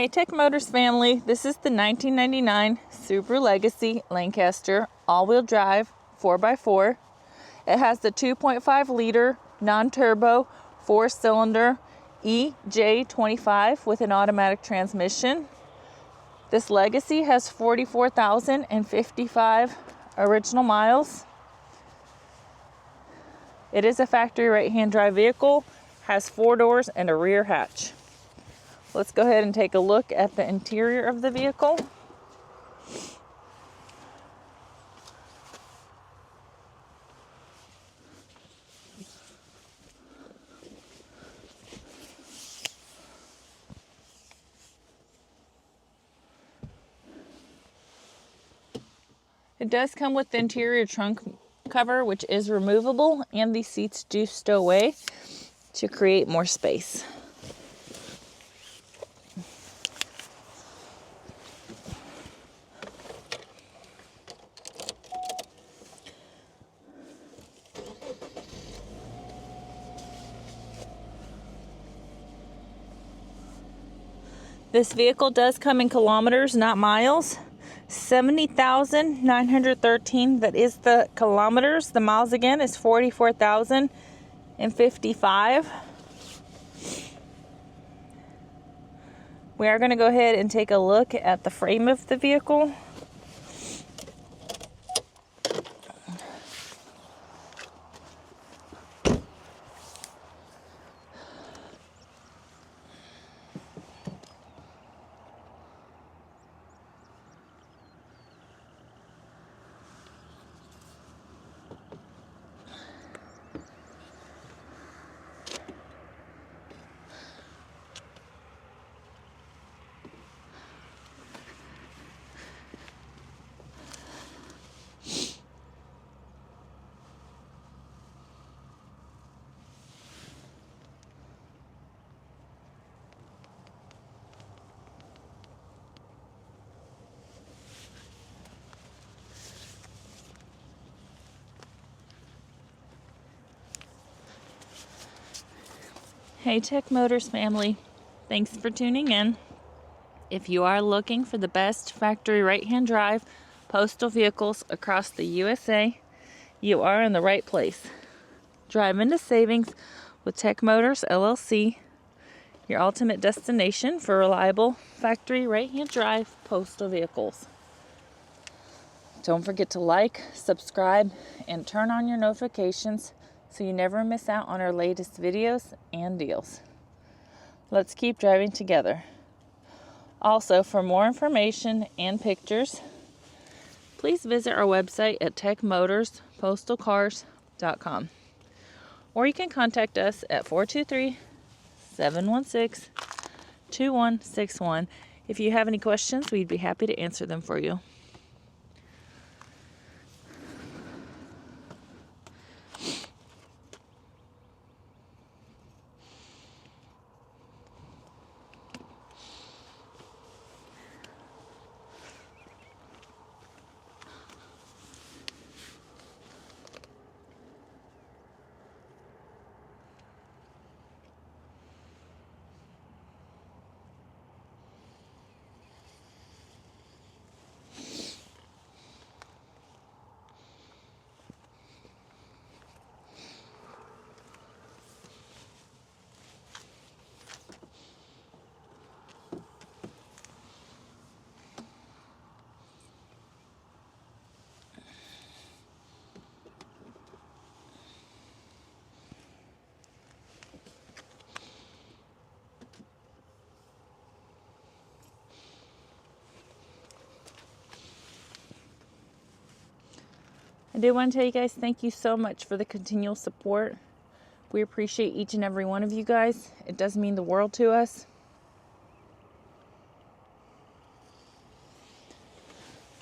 Hey Tech Motors family, this is the 1999 Subura Legacy Lancaster all-wheel drive 4x4. It has the 2.5 liter non-turbo 4-cylinder EJ25 with an automatic transmission. This Legacy has 44,055 original miles. It is a factory right-hand drive vehicle, has 4 doors and a rear hatch. Let's go ahead and take a look at the interior of the vehicle. It does come with the interior trunk cover, which is removable, and these seats do stow away to create more space. This vehicle does come in kilometers, not miles. 70,913, that is the kilometers. The miles again is 44,055. We are going to go ahead and take a look at the frame of the vehicle. Hey Tech Motors family, thanks for tuning in. If you are looking for the best factory right-hand drive postal vehicles across the USA, you are in the right place. Drive into savings with Tech Motors LLC, your ultimate destination for reliable factory right-hand drive postal vehicles. Don't forget to like, subscribe, and turn on your notifications so you never miss out on our latest videos and deals. Let's keep driving together. Also, for more information and pictures, please visit our website at techmotorspostalcars.com. Or you can contact us at 423-716-2161. If you have any questions, we'd be happy to answer them for you. I do want to tell you guys thank you so much for the continual support. We appreciate each and every one of you guys. It does mean the world to us.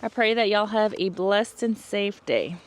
I pray that y'all have a blessed and safe day.